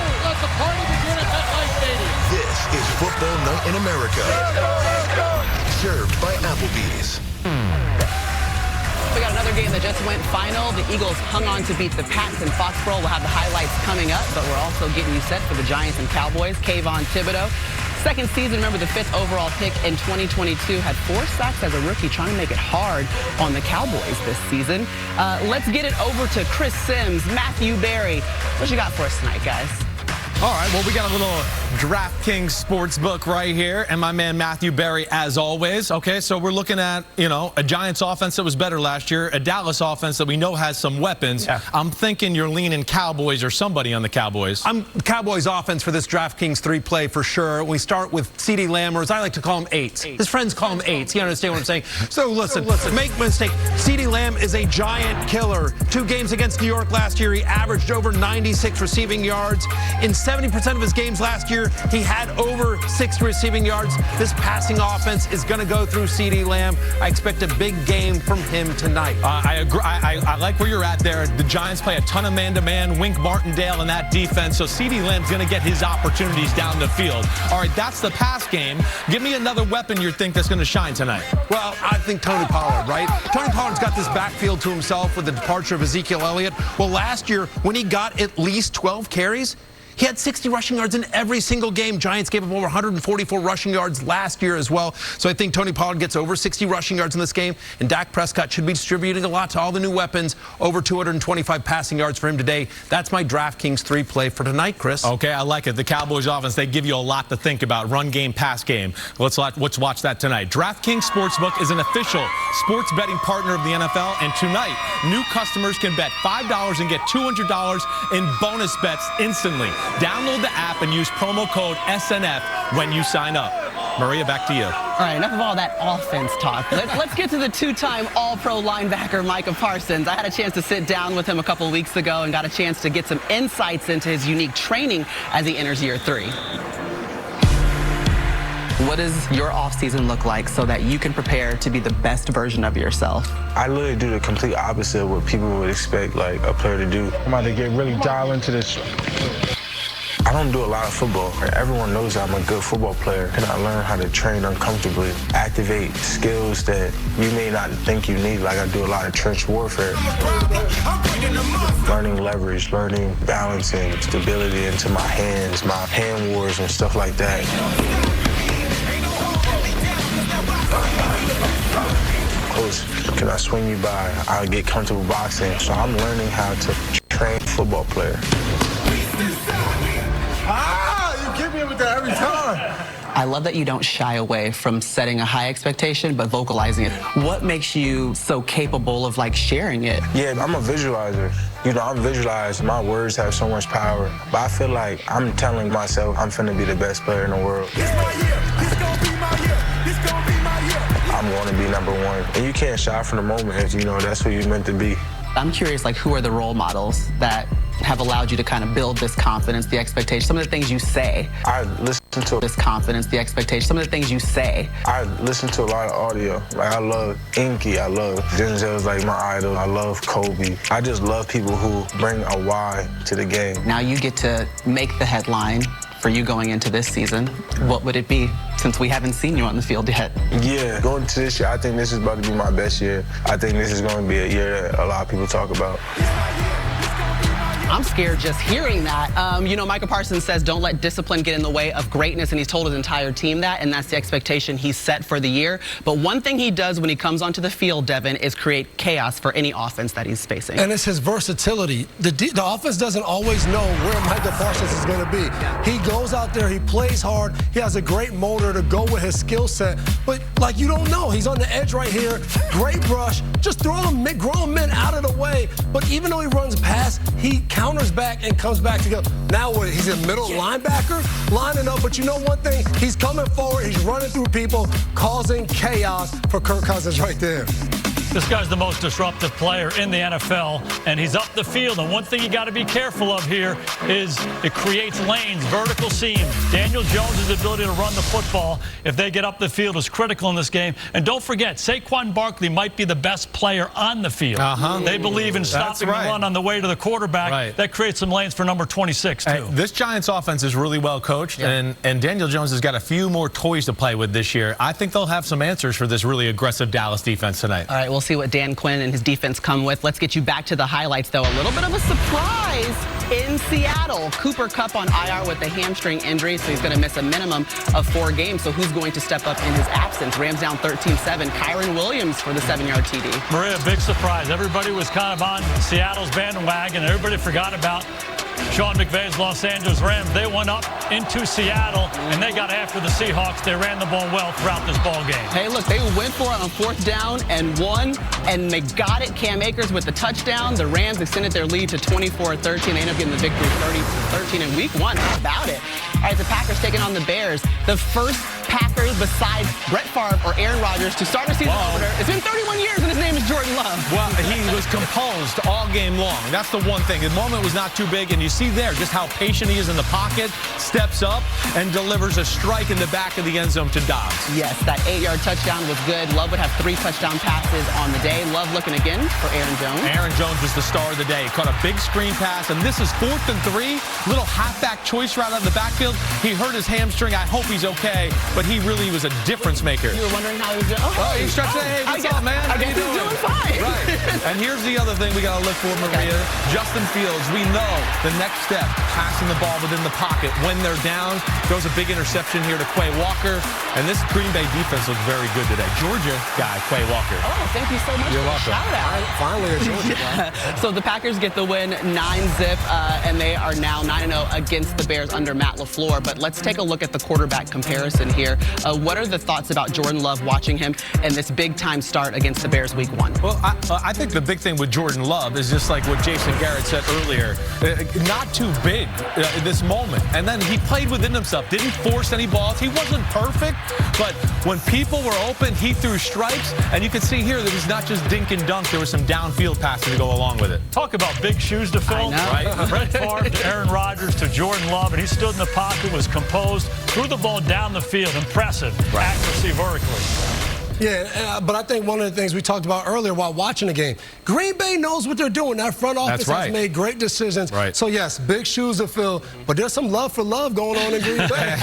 This is Football Night in America. Served by Applebee's. We got another game that just went final. The Eagles hung on to beat the Pats in Foxborough. We'll have the highlights coming up, but we're also getting you set for the Giants and Cowboys. Kayvon Thibodeau, second season, remember the 5th overall pick in 2022, had 4 sacks as a rookie, trying to make it hard on the Cowboys this season. Let's get it over to Chris Sims, Matthew Berry. What you got for us tonight, guys? All right, well, we got a little DraftKings sportsbook right here, and my man Matthew Berry, as always. Okay, so we're looking at, a Giants offense that was better last year, a Dallas offense that we know has some weapons. Yeah. I'm thinking you're leaning Cowboys or somebody on the Cowboys. I'm Cowboys offense for this DraftKings 3-play for sure. We start with CeeDee Lamb, or as I like to call him, 8s. His friends call him 8s. You understand what I'm saying? So listen, make no mistake. CeeDee Lamb is a giant killer. 2 games against New York last year, he averaged over 96 receiving yards. In 70% of his games last year, he had over 6 receiving yards. This passing offense is going to go through CeeDee Lamb. I expect a big game from him tonight. I agree. I like where you're at there. The Giants play a ton of man-to-man. Wink Martindale in that defense. So CeeDee Lamb's going to get his opportunities down the field. All right, that's the pass game. Give me another weapon you think that's going to shine tonight. Well, I think Tony Pollard, right? Tony Pollard's got this backfield to himself with the departure of Ezekiel Elliott. Well, last year, when he got at least 12 carries, he had 60 rushing yards in every single game. Giants gave him over 144 rushing yards last year as well. So I think Tony Pollard gets over 60 rushing yards in this game. And Dak Prescott should be distributing a lot to all the new weapons. Over 225 passing yards for him today. That's my DraftKings 3-play for tonight, Chris. Okay, I like it. The Cowboys offense, they give you a lot to think about. Run game, pass game. Let's watch that tonight. DraftKings Sportsbook is an official sports betting partner of the NFL. And tonight, new customers can bet $5 and get $200 in bonus bets instantly. Download the app and use promo code SNF when you sign up. Maria, back to you. All right, enough of all that offense talk. Let's get to the 2-time All-Pro linebacker, Micah Parsons. I had a chance to sit down with him a couple weeks ago and got a chance to get some insights into his unique training as he enters year 3. What does your offseason look like so that you can prepare to be the best version of yourself? I literally do the complete opposite of what people would expect like a player to do. I'm about to get really dialed into this. I don't do a lot of football. Everyone knows I'm a good football player, and I learn how to train uncomfortably, activate skills that you may not think you need, like I do a lot of trench warfare. Learning leverage, learning balancing, stability into my hands, my hand wars and stuff like that. Coach, can I swing you by? I'll get comfortable boxing. So I'm learning how to train a football player. You get me with that every time. I love that you don't shy away from setting a high expectation, but vocalizing it. What makes you so capable of sharing it? Yeah, I'm a visualizer. I'm visualized. My words have so much power. But I feel like I'm telling myself I'm finna be the best player in the world. This my year. This gonna be my year. This gonna be my year. I'm gonna be #1. And you can't shy from the moment if that's who you're meant to be. I'm curious, who are the role models that have allowed you to kind of build this confidence, the expectation, some of the things you say? I listen to this confidence, the expectation, some of the things you say. I listen to a lot of audio. I love Inky. I love Denzel's my idol. I love Kobe. I just love people who bring a why to the game. Now you get to make the headline for you going into this season. What would it be, since we haven't seen you on the field yet? Yeah, going into this year, I think this is about to be my best year. I think this is going to be a year that a lot of people talk about. I'm scared just hearing that. Micah Parsons says don't let discipline get in the way of greatness, and he's told his entire team that, and that's the expectation he's set for the year. But one thing he does when he comes onto the field, Devin, is create chaos for any offense that he's facing. And it's his versatility. The offense doesn't always know where Micah Parsons is going to be. He goes out there, he plays hard, he has a great motor to go with his skill set, but you don't know. He's on the edge right here, great brush, just throw him grown men out of the way. But even though he runs past, he counters back and comes back together. Now he's a middle linebacker lining up, but you know one thing? He's coming forward, he's running through people, causing chaos for Kirk Cousins right there. This guy's the most disruptive player in the NFL, and he's up the field. And one thing you got to be careful of here is it creates lanes, vertical seams. Daniel Jones' ability to run the football, if they get up the field, is critical in this game. And don't forget, Saquon Barkley might be the best player on the field. They believe in stopping the run on the way to the quarterback. That creates some lanes for number 26, too. This Giants offense is really well coached, and Daniel Jones has got a few more toys to play with this year. I think they'll have some answers for this really aggressive Dallas defense tonight. All right, we'll see what Dan Quinn and his defense come with. Let's get you back to the highlights, though. A little bit of a surprise in Seattle. Cooper Kupp on IR with a hamstring injury, so he's going to miss a minimum of 4 games. So who's going to step up in his absence? Rams down 13-7. Kyron Williams for the 7-yard TD. Maria, big surprise. Everybody was kind of on Seattle's bandwagon. Everybody forgot about Sean McVay's Los Angeles Rams. They went up into Seattle, and they got after the Seahawks. They ran the ball well throughout this ball game. Hey, look, they went for it on 4th down and won, and they got it. Cam Akers with the touchdown. The Rams extended their lead to 24-13. They ended up getting the victory 30-13 in week 1. How about it? All right, the Packers taking on the Bears. The first Packers besides Brett Favre or Aaron Rodgers to start a season opener. It's been 31 years, and his name is Jordan Love. Well, he was composed all game long. That's the one thing. The moment was not too big, and you see there just how patient he is in the pocket, steps up, and delivers a strike in the back of the end zone to Dobbs. Yes, that 8-yard touchdown was good. Love would have 3 touchdown passes on the day. Love looking again for Aaron Jones. Aaron Jones was the star of the day. He caught a big screen pass, and this is 4th and 3. Little halfback choice route out of the backfield. He hurt his hamstring. I hope he's okay, but he really was a difference maker. You were wondering how he was doing? Oh, he stretched it. Hey, what's up, man? I guess he's doing fine. Right. And here's the other thing we got to look for, Maria. Justin Fields, we know the next step, passing the ball within the pocket. When they're down, throws a big interception here to Quay Walker. And this Green Bay defense looks very good today. Georgia guy, Quay Walker. Oh, thank you so much You're for welcome. the shout-out. Finally, a Georgia guy. So the Packers get the win 9-zip, and they are now 9-0 against the Bears under Matt LaFleur. But let's take a look at the quarterback comparison here. What are the thoughts about Jordan Love watching him and this big-time start against the Bears week 1? Well, I think the big thing with Jordan Love is just like what Jason Garrett said earlier. Not too big in this moment. And then he played within himself, didn't force any balls. He wasn't perfect, but when people were open, he threw strikes. And you can see here that he's not just dink and dunk. There was some downfield passing to go along with it. Talk about big shoes to fill, right? Brett Favre to Aaron Rodgers to Jordan Love, and he stood in the pocket, was composed, threw the ball down the field. Impressive accuracy vertically. Yeah, but I think one of the things we talked about earlier while watching the game, Green Bay knows what they're doing. That front office has made great decisions. So, yes, big shoes to fill, but there's some love for love going on in Green Bay.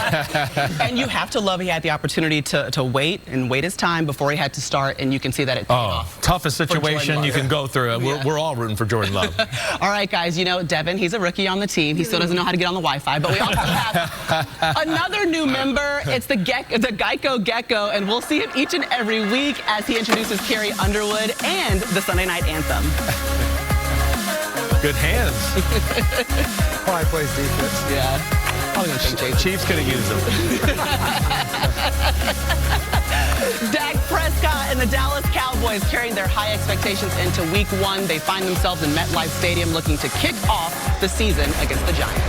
And you have to love he had the opportunity to wait his time before he had to start, and you can see that it paid off. Toughest situation you can go through. We're all rooting for Jordan Love. All right, guys, you know, Devin, he's a rookie on the team. He still doesn't know how to get on the Wi-Fi, but we also have another new member. It's the Geico Gecko, and we'll see him each and every week as he introduces Carrie Underwood and the Sunday Night Anthem. Good hands. Probably plays defense. Yeah. Probably gonna think Jason. Chiefs could have used them. Dak Prescott and the Dallas Cowboys carrying their high expectations into week 1. They find themselves in MetLife Stadium looking to kick off the season against the Giants.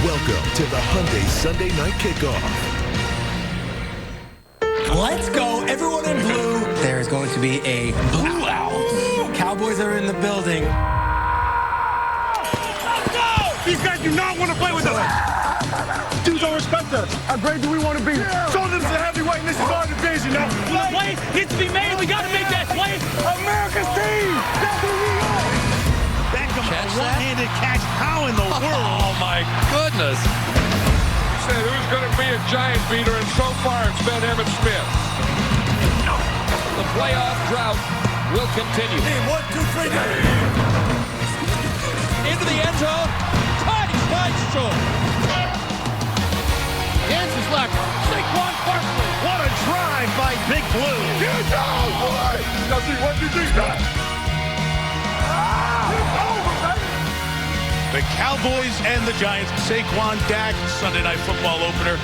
Welcome to the Hyundai Sunday Night Kickoff. Let's go, everyone in blue. There is going to be a blowout. Cowboys are in the building. Let's go! These guys do not want to play with us. Dudes don't respect us. How great do we want to be? Show them the heavyweight, and this is our division. Now, the play needs to be made. We got to make that play. America's team. That's who we are. Catch that one-handed catch. How in the world? Oh, my goodness. Said who's going to be a giant beater, and so far it's been Emmitt Smith. The playoff drought will continue. Team 1, 2, 3, into the end zone. Tight short. Dances left. Saquon Barkley. What a drive by Big Blue. Get down, boy. Now see what you think that. The Cowboys and the Giants. Saquon, Dak, Sunday Night Football opener.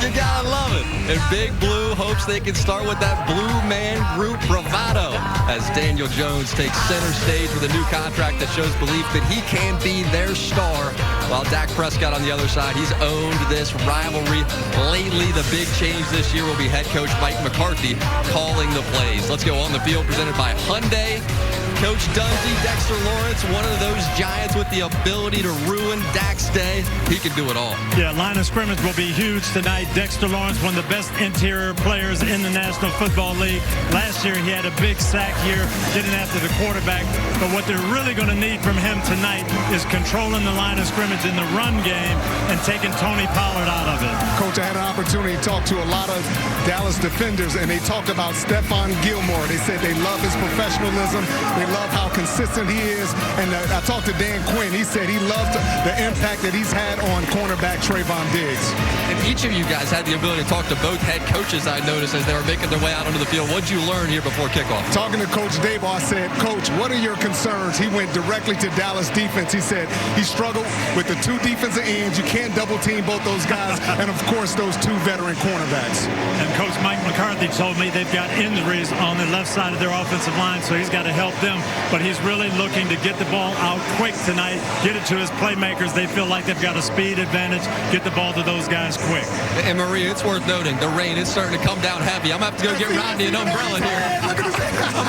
You gotta love it. And Big Blue hopes they can start with that Blue Man Group bravado as Daniel Jones takes center stage with a new contract that shows belief that he can be their star. While Dak Prescott on the other side, he's owned this rivalry. Lately, the big change this year will be head coach Mike McCarthy calling the plays. Let's go on the field, presented by Hyundai. Coach Dungy, Dexter Lawrence, one of those Giants with the ability to ruin Dak's day. He can do it all. Yeah, line of scrimmage will be huge tonight. Dexter Lawrence, one of the best interior players in the National Football League. Last year, he had a big sack here, getting after the quarterback. But what they're really going to need from him tonight is controlling the line of scrimmage in the run game and taking Tony Pollard out of it. Coach, I had an opportunity to talk to a lot of Dallas defenders, and they talked about Stephon Gilmore. They said they love his professionalism. They love how consistent he is. And I talked to Dan Quinn. He said he loved the impact that he's had on cornerback Trayvon Diggs. And each of you guys had the ability to talk to both head coaches, I noticed, as they were making their way out onto the field. What did you learn here before kickoff? Talking to Coach Dable, I said, Coach, what are your concerns? He went directly to Dallas defense. He said he struggled with the two defensive ends. You can't double team both those guys. And, of course, those two veteran cornerbacks. And Coach Mike McCarthy told me they've got injuries on the left side of their offensive line, so he's got to help them. But he's really looking to get the ball out quick tonight, get it to his playmakers. They feel like they've got a speed advantage, get the ball to those guys quick. And Maria, it's worth noting, the rain is starting to come down heavy. I'm going to have to go get Rodney an umbrella here. I'm going to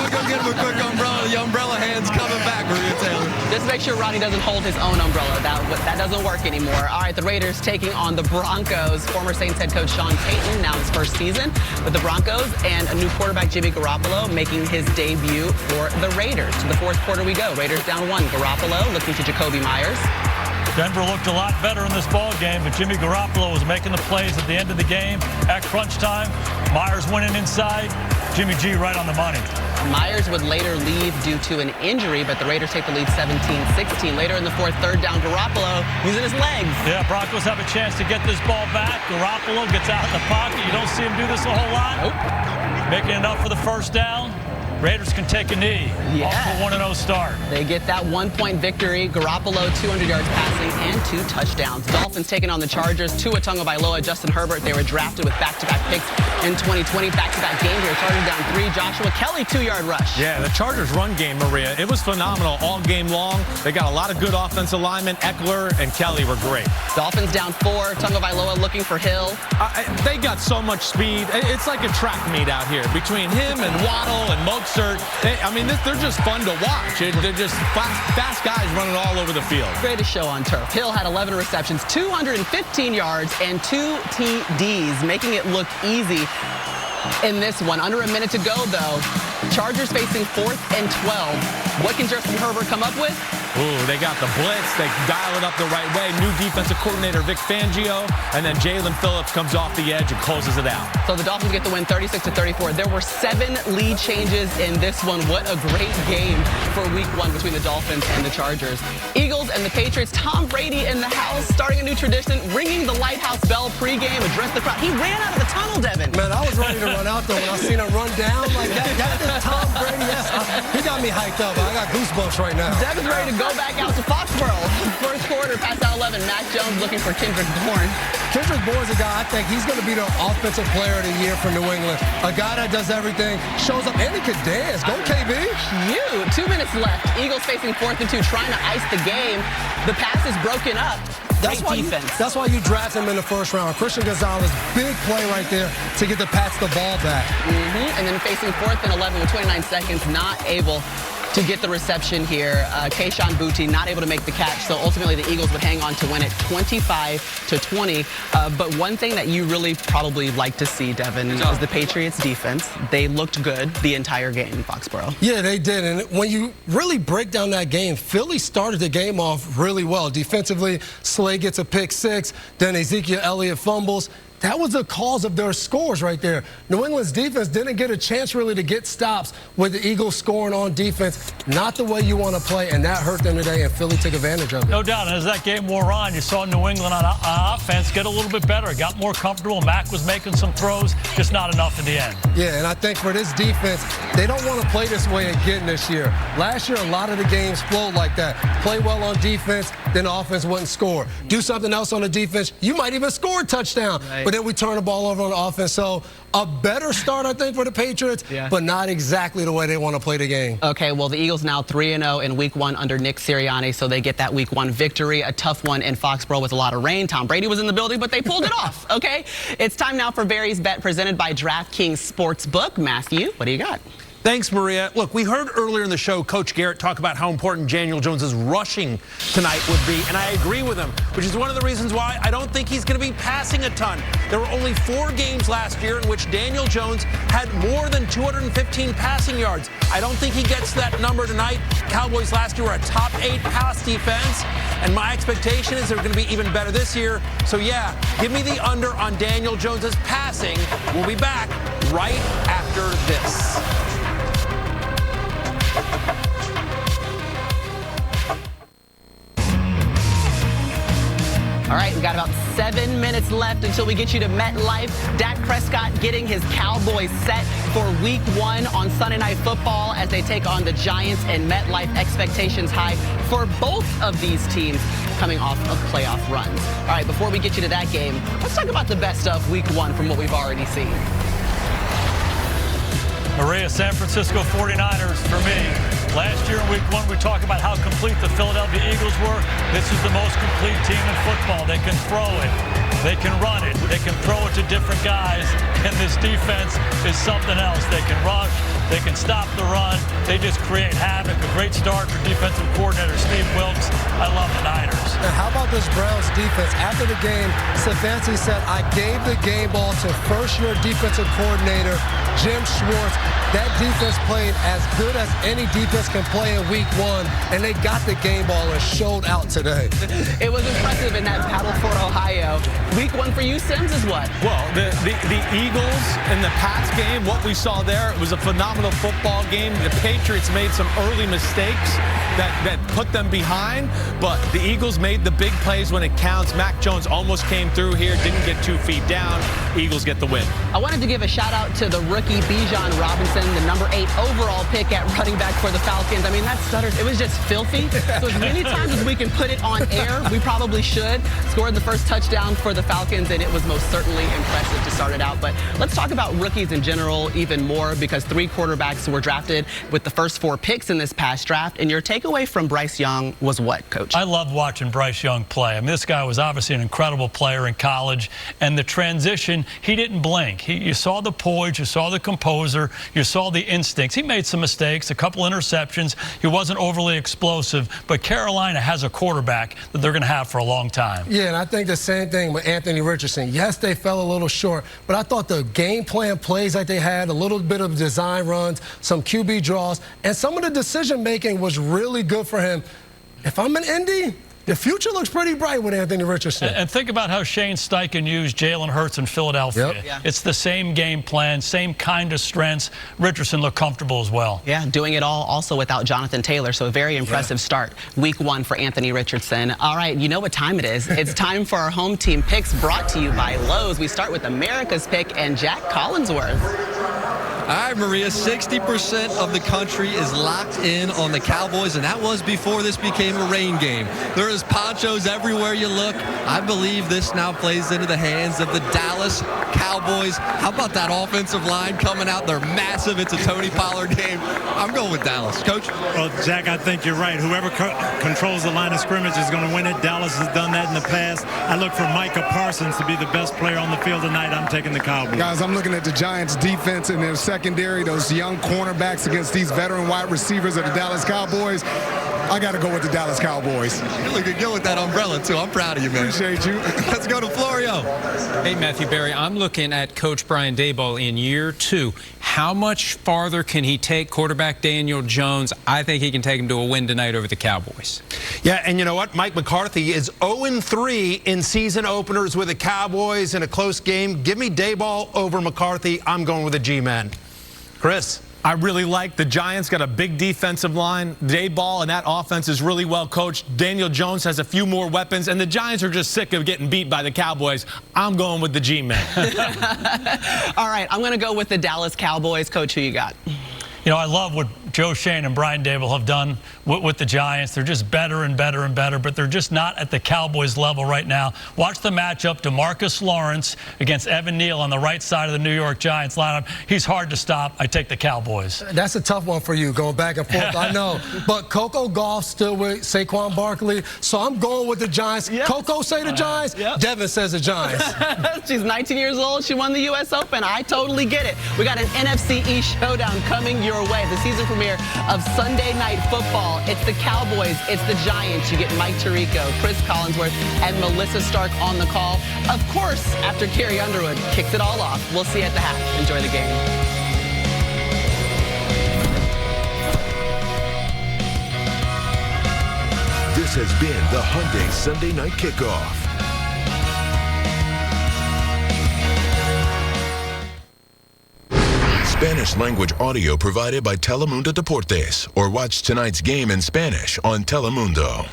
go get him a quick umbrella. The umbrella hand's coming back, Maria Taylor. Just make sure Rodney doesn't hold his own umbrella. That doesn't work anymore. All right, the Raiders taking on the Broncos. Former Saints head coach Sean Payton, now his first season with the Broncos, and a new quarterback, Jimmy Garoppolo, making his debut for the Raiders. To the fourth quarter we go. Raiders down 1. Garoppolo looking to Jacoby Myers. Denver looked a lot better in this ball game, but Jimmy Garoppolo was making the plays at the end of the game. At crunch time, Myers winning inside. Jimmy G right on the money. Myers would later leave due to an injury, but the Raiders take the lead 17-16. Later in the fourth, third down, Garoppolo using his legs. Yeah, Broncos have a chance to get this ball back. Garoppolo gets out in the pocket. You don't see him do this a whole lot. Nope. Making enough for the first down. Raiders can take a knee. Yeah. Off to a 1-0 start. They get that 1-point victory. Garoppolo, 200 yards passing and 2 touchdowns. Dolphins taking on the Chargers. Tua Tagovailoa, Justin Herbert. They were drafted with back-to-back picks in 2020. Back-to-back game here. Chargers down 3. Joshua Kelly, 2-yard rush. Yeah, the Chargers run game, Maria, it was phenomenal all game long. They got a lot of good offensive linemen. Eckler and Kelly were great. Dolphins down 4. Tagovailoa looking for Hill. They got so much speed. It's like a track meet out here between him and Waddle and Mostert. They're just fun to watch. They're just fast guys running all over the field. Greatest show on turf. Hill had 11 receptions, 215 yards, and 2 TDs, making it look easy in this one. Under a minute to go, though. Chargers facing 4th and 12. What can Justin Herbert come up with? Ooh, they got the blitz. They dial it up the right way. New defensive coordinator Vic Fangio, and then Jalen Phillips comes off the edge and closes it out. So the Dolphins get the win 36-34. There were 7 lead changes in this one. What a great game for week 1 between the Dolphins and the Chargers. Eagles and the Patriots. Tom Brady in the house, starting a new tradition, ringing the Lighthouse Bell pregame, addressed the crowd. He ran out of the tunnel, Devin. Man, I was ready to run out there when I seen him run down like that. That is Tom Brady. Yes, he got me hyped up. I got goosebumps right now. Devin's ready to go back out to Foxborough. First quarter, past out 11. Mac Jones looking for Kendrick Bourne. Kendrick Bourne's a guy, I think he's going to be the offensive player of the year for New England. A guy that does everything, shows up, and he could dance. Go, KB. Cute. 2 minutes left. Eagles facing 4th and 2, trying to ice the game. The pass is broken up. That's why you draft him in the first round. Christian Gonzalez, big play right there to get the Pats the ball back. And then facing 4th and 11 with 29 seconds, not able to get the reception here. Kayshon Boutte not able to make the catch, so ultimately the Eagles would hang on to win it 25-20. But one thing that you really probably like to see, Devin, is the Patriots defense. They looked good the entire game in Foxborough. Yeah, they did. And when you really break down that game, Philly started the game off really well. Defensively, Slay gets a pick 6, then Ezekiel Elliott fumbles. That was the cause of their scores right there. New England's defense didn't get a chance really to get stops with the Eagles scoring on defense. Not the way you want to play, and that hurt them today, and Philly took advantage of it. No doubt, and as that game wore on, you saw New England on offense get a little bit better, got more comfortable. Mac was making some throws, just not enough in the end. Yeah, and I think for this defense, they don't want to play this way again this year. Last year, a lot of the games flowed like that. Play well on defense, then the offense wouldn't score. Do something else on the defense, you might even score a touchdown. Right. but then we turn the ball over on offense. So a better start, I think, for the Patriots, but not exactly the way they want to play the game. Okay, well, the Eagles now 3-0 in Week 1 under Nick Sirianni, so they get that Week 1 victory. A tough one in Foxborough with a lot of rain. Tom Brady was in the building, but they pulled it off, okay? It's time now for Barry's Bet, presented by DraftKings Sportsbook. Matthew, what do you got? Thanks, Maria. Look, we heard earlier in the show Coach Garrett talk about how important Daniel Jones's rushing tonight would be, and I agree with him, which is one of the reasons why I don't think he's going to be passing a ton. There were only 4 games last year in which Daniel Jones had more than 215 passing yards. I don't think he gets that number tonight. Cowboys last year were a top 8 pass defense, and my expectation is they're going to be even better this year. So, yeah, give me the under on Daniel Jones's passing. We'll be back right after this. All right, we got about 7 minutes left until we get you to MetLife. Dak Prescott getting his Cowboys set for Week 1 on Sunday Night Football as they take on the Giants and MetLife. Expectations high for both of these teams coming off of playoff runs. All right, before we get you to that game, let's talk about the best of Week 1 from what we've already seen. Maria, San Francisco 49ers for me. Last year in Week 1, we talked about how complete the Philadelphia Eagles were. This is the most complete team in football. They can throw it. They can run it. They can throw it to different guys. And this defense is something else. They can rush. They can stop the run. They just create havoc. A great start for defensive coordinator Steve Wilks. I love the Niners. Now, how about this Browns defense? After the game, Stefanski said, I gave the game ball to first-year defensive coordinator Jim Schwartz. That defense played as good as any defense can play in Week 1, and they got the game ball and showed out today. It was impressive in that battle for Ohio. Week 1 for you, Sims, is what? Well, the Eagles in the Pats game, what we saw there, it was a phenomenal football game. The Patriots made some early mistakes that put them behind, but the Eagles made the big plays when it counts. Mac Jones almost came through here, didn't get 2 feet down. Eagles get the win. I wanted to give a shout out to the rookie Bijan Robinson, the number 8 overall pick at running back for the Falcons. I mean, that stutter, it was just filthy. So as many times as we can put it on air, we probably should. Scored the first touchdown for the Falcons, and it was most certainly impressive to start it out. But let's talk about rookies in general even more, because 3 quarterbacks were drafted with the first 4 picks in this past draft. And your takeaway from Bryce Young was what, Coach? I loved watching Bryce Young play. I mean, this guy was obviously an incredible player in college, and the transition, he didn't blink. You saw the poise, you saw the composure, you saw the instincts. He made some mistakes, a couple interceptions. He wasn't overly explosive, but Carolina has a quarterback that they're going to have for a long time. Yeah, and I think the same thing with Anthony Richardson. Yes, they fell a little short, but I thought the game plan plays that they had, a little bit of design runs, some QB draws, and some of the decision-making was really good for him. If I'm in Indy, the future looks pretty bright with Anthony Richardson. And think about how Shane Steichen used Jalen Hurts in Philadelphia. Yep. Yeah. It's the same game plan, same kind of strengths. Richardson looked comfortable as well. Yeah, doing it all also without Jonathan Taylor, so a very impressive start. Week 1 for Anthony Richardson. All right, you know what time it is. It's time for our home team picks, brought to you by Lowe's. We start with America's pick and Jack Collinsworth. All right, Maria, 60% of the country is locked in on the Cowboys, and that was before this became a rain game. There is ponchos everywhere you look. I believe this now plays into the hands of the Dallas Cowboys. How about that offensive line coming out? They're massive. It's a Tony Pollard game. I'm going with Dallas. Coach? Well, Jack, I think you're right. Whoever controls the line of scrimmage is going to win it. Dallas has done that in the past. I look for Micah Parsons to be the best player on the field tonight. I'm taking the Cowboys. Guys, I'm looking at the Giants' defense and their secondary, those young cornerbacks against these veteran wide receivers of the Dallas Cowboys. I got to go with the Dallas Cowboys. You're looking good with that umbrella, too. I'm proud of you, man. Appreciate you. Let's go to Florio. Hey, Matthew Berry, I'm looking at Coach Brian Daboll in year 2. How much farther can he take quarterback Daniel Jones? I think he can take him to a win tonight over the Cowboys. Yeah, and you know what? Mike McCarthy is 0-3 in season openers with the Cowboys in a close game. Give me Daboll over McCarthy. I'm going with the G-Men. Chris? I really like the Giants. Got a big defensive line. Daboll and that offense is really well coached. Daniel Jones has a few more weapons, and the Giants are just sick of getting beat by the Cowboys. I'm going with the G-Men. All right, I'm going to go with the Dallas Cowboys. Coach, who you got? You know, I love what Joe Shane and Brian Daboll have done with the Giants. They're just better and better and better, but they're just not at the Cowboys level right now. Watch the matchup, DeMarcus Lawrence against Evan Neal on the right side of the New York Giants lineup. He's hard to stop. I take the Cowboys. That's a tough one for you, going back and forth. I know. But Coco Gauff still with Saquon Barkley, so I'm going with the Giants. Yep. Coco say the Giants. Yep. Devin says the Giants. She's 19 years old. She won the U.S. Open. I totally get it. We got an NFC East showdown coming your way. The season premiere of Sunday Night Football. It's the Cowboys. It's the Giants. You get Mike Tirico, Chris Collinsworth, and Melissa Stark on the call. Of course, after Carrie Underwood kicks it all off. We'll see you at the half. Enjoy the game. This has been the Hyundai Sunday Night Kickoff. Spanish language audio provided by Telemundo Deportes, or watch tonight's game in Spanish on Telemundo.